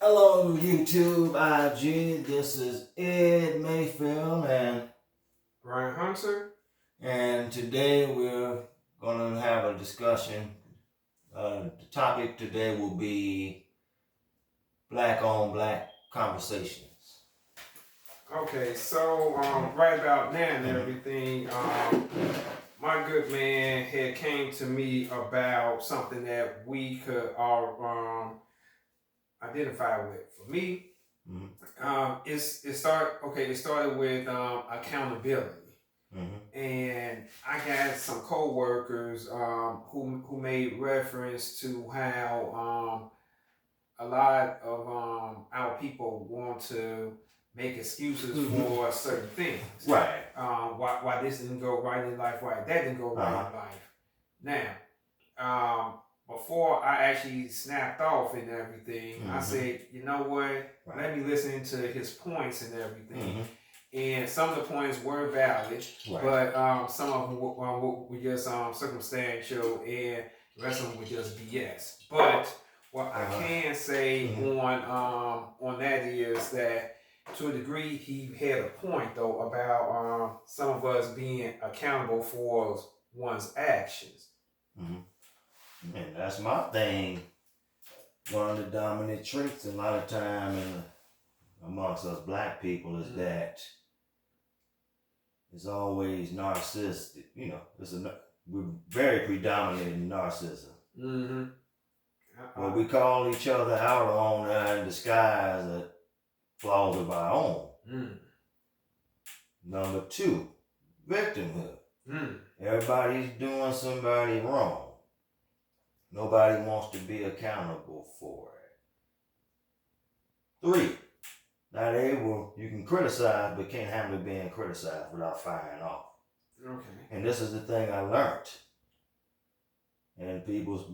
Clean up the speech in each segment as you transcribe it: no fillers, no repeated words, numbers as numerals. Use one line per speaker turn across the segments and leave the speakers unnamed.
Hello, YouTube IG. This is Ed Mayfield, and
Ryan Hunter.
today we're going to have a discussion. The topic today will be black on black conversations.
Okay, so right about now and everything, my good man had came to me about something that we could all identify with. For me, it started with accountability. And I got some co-workers who made reference to how a lot of our people want to make excuses for certain things.
Right.
Why this didn't go right in life, why that didn't go right in life. Now, before I actually snapped off and everything, I said, you know what? Right. Let me listen to his points and everything. And some of the points were valid, but some of them were just circumstantial, and the rest of them were just BS. But what I can say on that is that to a degree he had a point though about some of us being accountable for one's actions.
And that's my thing. One of the dominant traits a lot of time amongst us black people is that it's always narcissistic. You know, we're very predominant in narcissism. Well, we call each other out on and disguise the flaws of our own. Number two, victimhood. Everybody's doing somebody wrong. Nobody wants to be accountable for it. Three, you can criticize, but can't handle being criticized without firing off.
Okay.
And this is the thing I learned. And people's,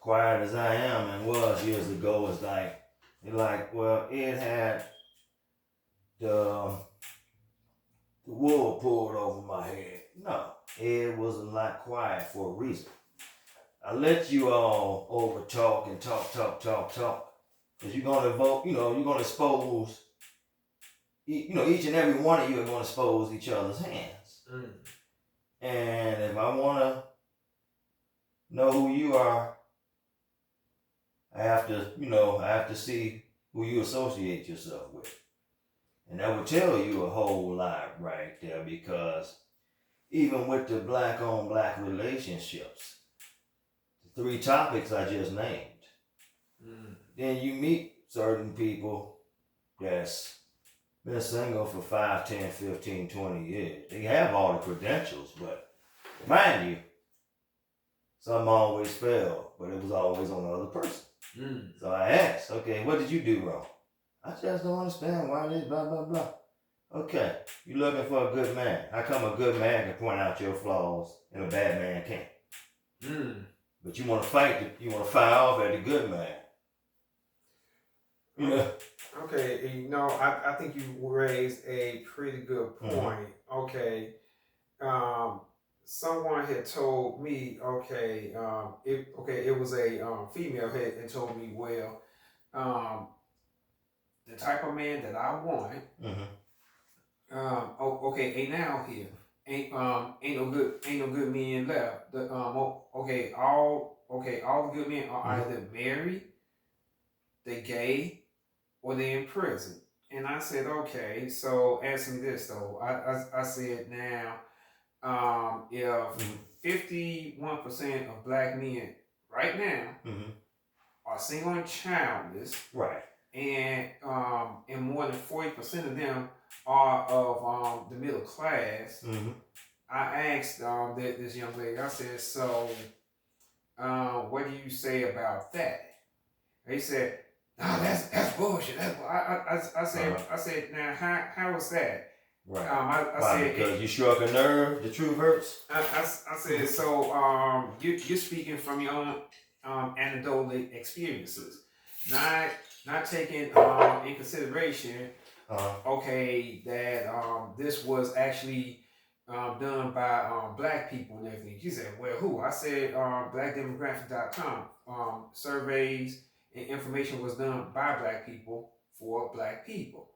quiet as I am and was years ago, is like, well, it had the wool pulled over my head. No, it was a lot quiet for a reason. I let you all over talk and talk. Because you're going to vote, you're going to expose, each and every one of you are going to expose each other's hands. And if I want to know who you are, I have to see who you associate yourself with. And that would tell you a whole lot right there, because even with the black on black relationships, the three topics I just named, then you meet certain people that's been single for 5, 10, 15, 20 years. They have all the credentials, but mind you, some always fail, but it was always on the other person. So I asked, okay, what did you do wrong? I just don't understand why this blah, blah, blah. Okay, you're looking for a good man. How come a good man can point out your flaws and a bad man can't? But you want to fire off at the good man.
Okay, I think you raised a pretty good point. Okay, someone had told me, it was a female had told me, well, the type of man that I want, ain't now here. Ain't no good men left. All the good men are either married, they gay, or they in prison. And I said, okay, so answer me this though. I said now, if 51% of black men right now are single and childless,
right,
and more than 40% of them are of the middle class, I asked this young lady, I said, so what do you say about that? They said, no, that's bullshit. I said, now how was that?
Right.
I said,
because you struck a nerve. The truth hurts.
I said, so you're speaking from your own anecdotal experiences, not taking in consideration, that this was actually done by black people and everything. She said, well, who? I said, blackdemographic.com surveys and information was done by black people for black people.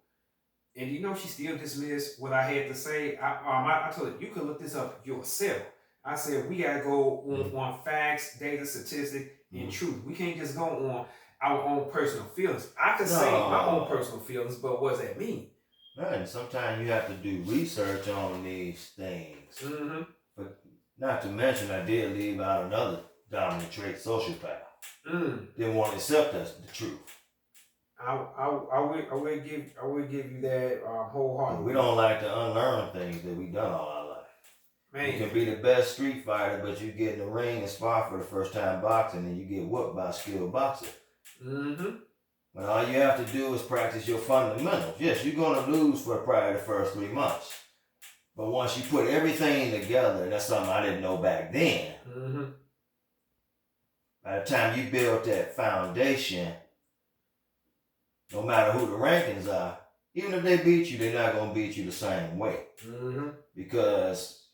And she still dismissed what I had to say. I told her, you can look this up yourself. I said, we got to go on facts, data, statistics, and truth. We can't just go on our own personal feelings. I could say my own personal feelings, but what does that mean?
And sometimes you have to do research on these things.
Mm-hmm.
But not to mention, I did leave out another dominant trait, sociopath. Didn't want to accept us the truth.
I would give you that wholeheartedly.
We don't like to unlearn things that we done all our life. Man. You can be the best street fighter, but you get in the ring and spar for the first time boxing, and you get whooped by a skilled boxer.
Mm-hmm.
But all you have to do is practice your fundamentals. Yes, you're gonna lose for probably the first 3 months, but once you put everything together, and that's something I didn't know back then.
Mm-hmm.
By the time you build that foundation, no matter who the rankings are, even if they beat you, they're not going to beat you the same way.
Mm-hmm.
Because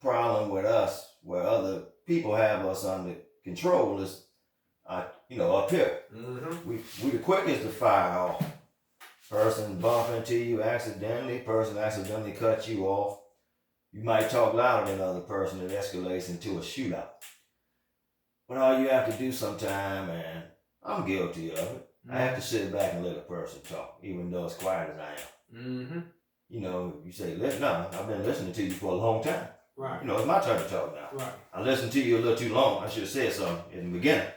the problem with us, where other people have us under control, is, up here.
Mm-hmm.
We the quickest to fire off. Person bump into you accidentally, person accidentally cut you off. You might talk louder than the other person, it escalates into a shootout. But all you have to do sometime, and I'm guilty of it, I have to sit back and let a person talk, even though as quiet as I am.
Mm-hmm.
You say, listen, no, I've been listening to you for a long time.
Right.
It's my turn to talk now.
Right.
I listened to you a little too long. I should have said something in the beginning.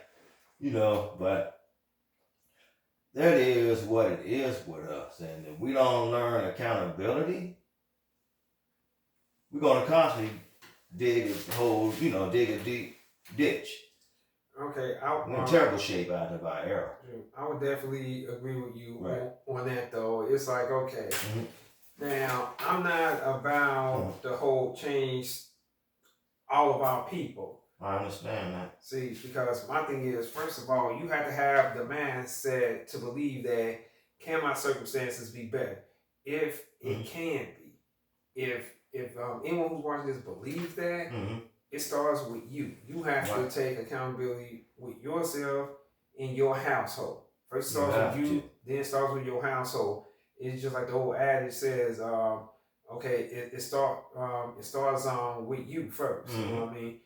But that is what it is with us. And if we don't learn accountability, we're going to constantly dig a deep ditch.
Okay,
we're in terrible shape out of our era.
I would definitely agree with you on that, though. It's like, okay, now I'm not about the whole change all of our people.
I understand that.
See, because my thing is, first of all, you have to have the mindset to believe that can my circumstances be better? If it can be, if anyone who's watching this believes that. It starts with you. You have to take accountability with yourself in your household. First it starts with you, then it starts with your household. It's just like the old adage says, it starts with you first. You know what I mean?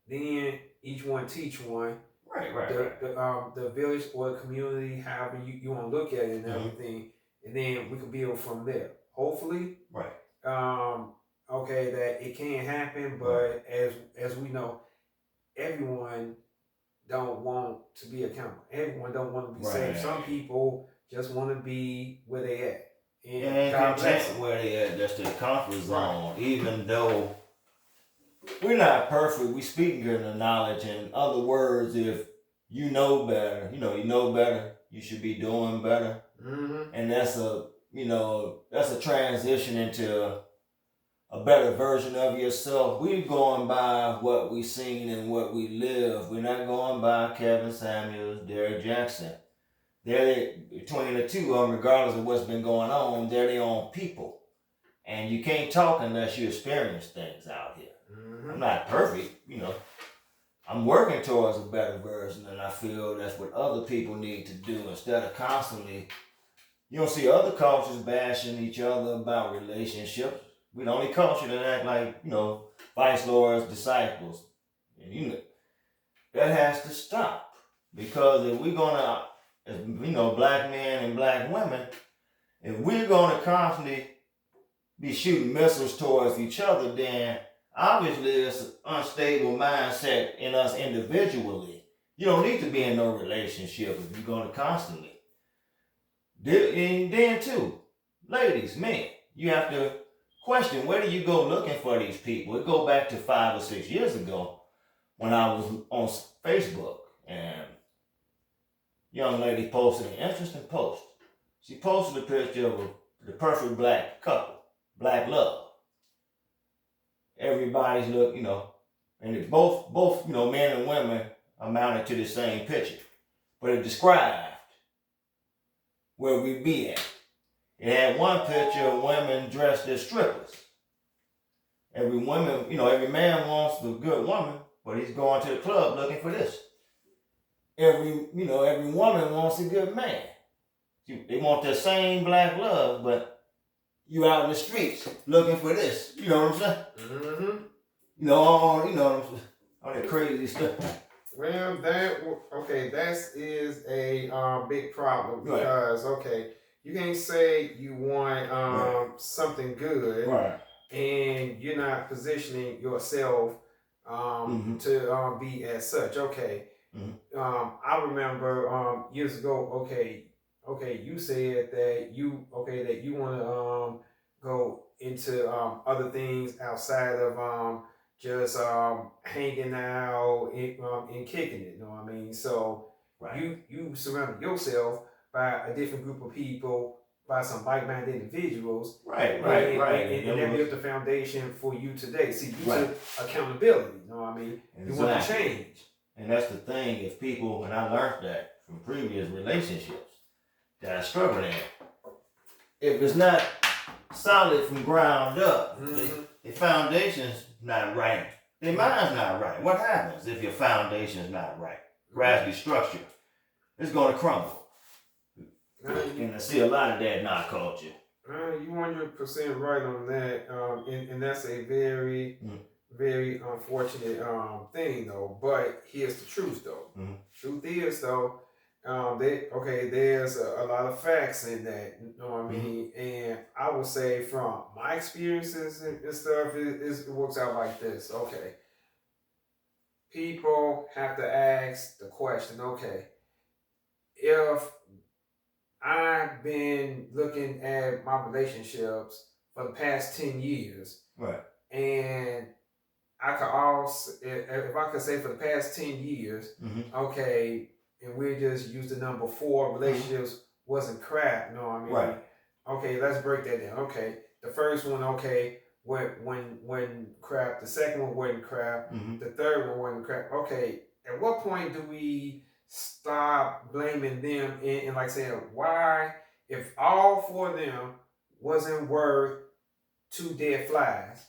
Then each one teach one.
Right.
The village or the community, however you want to look at it and everything. And then we can build from there. Hopefully.
Right.
That it can happen, but as we know, everyone don't want to be accountable. Everyone don't want to be saved. Some people just want to be where they at.
And content where they at, that's their comfort zone. Even though we're not perfect, we speak in the knowledge. In other words, if you know better, you should be doing better. And that's a transition into a better version of yourself. We're going by what we seen and what we live. We're not going by Kevin Samuels, Derrick Jackson. Between the two of them, regardless of what's been going on, they're their own people. And you can't talk unless you experience things out here. I'm not perfect, I'm working towards a better version, and I feel that's what other people need to do instead of constantly. You don't see other cultures bashing each other about relationships. We're the only culture that act like, Vice Lord's disciples. And that has to stop. Because if we're gonna, black men and black women, if we're gonna constantly be shooting missiles towards each other, then obviously it's an unstable mindset in us individually. You don't need to be in no relationship if you're gonna constantly. And then too, ladies, men, you have to question, where do you go looking for these people? It go back to 5 or 6 years ago when I was on Facebook, and a young lady posted an interesting post. She posted a picture of the perfect black couple, black love. Everybody's and it both men and women amounted to the same picture, but it described where we be at. It had one picture of women dressed as strippers. Every man wants the good woman, but he's going to the club looking for this. every woman wants a good man. They want that same black love, but you out in the streets looking for this. You know what I'm saying?
Mm-hmm.
All that crazy stuff.
Well, that is a big problem because you can't say you want something good,
right,
and you're not positioning yourself to be as such. Okay. Mm-hmm. I remember years ago. Okay, you said that you want to go into other things outside of just hanging out and kicking it. You know what I mean? So you surrounded yourself by a different group of people, by some like-minded individuals,
right,
and that built the foundation for you today. See, you took accountability. You know what I mean? Exactly. You want to change,
and that's the thing. If people, and I learned that from previous relationships that I struggled in, if it's not solid from ground up, the foundation's not right, their mind's not right. What happens if your foundation's not right? Gradually structure, it's going to crumble. And I see a lot of that in our culture.
You 100% right on that, and that's a very, very unfortunate thing, though. But here's the truth, though. Truth is, though, there's a lot of facts in that. You know what I mean? And I would say from my experiences and stuff, it works out like this. Okay, people have to ask the question. Okay, if I've been looking at my relationships for the past 10 years.
Right.
And I could also, if I could say for the past 10 years, okay, and we just used the number 4, relationships wasn't crap, you know what I mean?
Right.
Okay, let's break that down. Okay, the first one, wasn't crap. The second one wasn't crap. The third one wasn't crap. Okay, at what point do we stop blaming them and like saying, why, if all 4 of them wasn't worth 2 dead flies,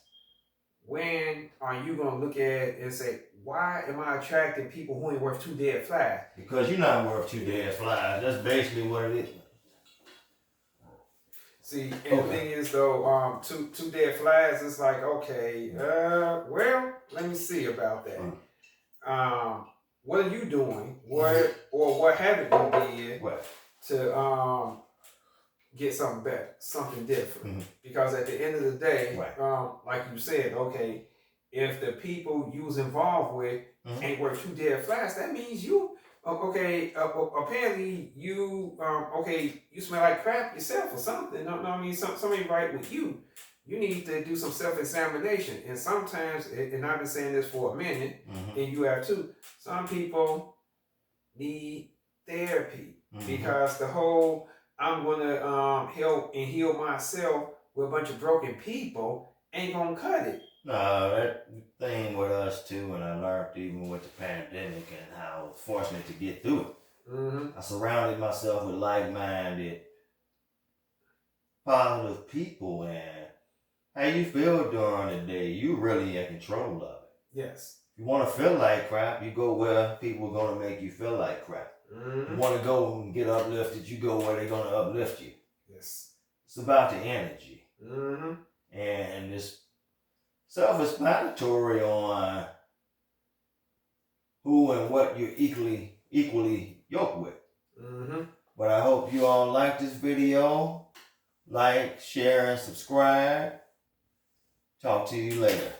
when are you going to look at it and say, why am I attracting people who ain't worth 2 dead flies?
Because you're not worth 2 dead flies. That's basically what it is.
See, and the thing is, though, 2 dead flies, it's like, okay, well, let me see about that. What are you doing? What haven't you did to get something better, something different? Because at the end of the day, like you said, okay, if the people you was involved with ain't worth 2 dead flies, that means you apparently you you smell like crap yourself or something. No, I mean something ain't right with you. You need to do some self-examination. And sometimes, and I've been saying this for a minute, and you have too, some people need therapy because the whole I'm going to help and heal myself with a bunch of broken people ain't going to cut it.
No, that thing with us too, and I learned even with the pandemic and how I was fortunate to get through it. I surrounded myself with like-minded, positive people, and how you feel during the day, you really in control of it.
Yes.
If you want to feel like crap, you go where people are going to make you feel like crap. You want to go and get uplifted, you go where they're going to uplift you.
Yes.
It's about the energy. And it's self-explanatory on who and what you're equally yoked with. But I hope you all like this video. Like, share, and subscribe. Talk to you later.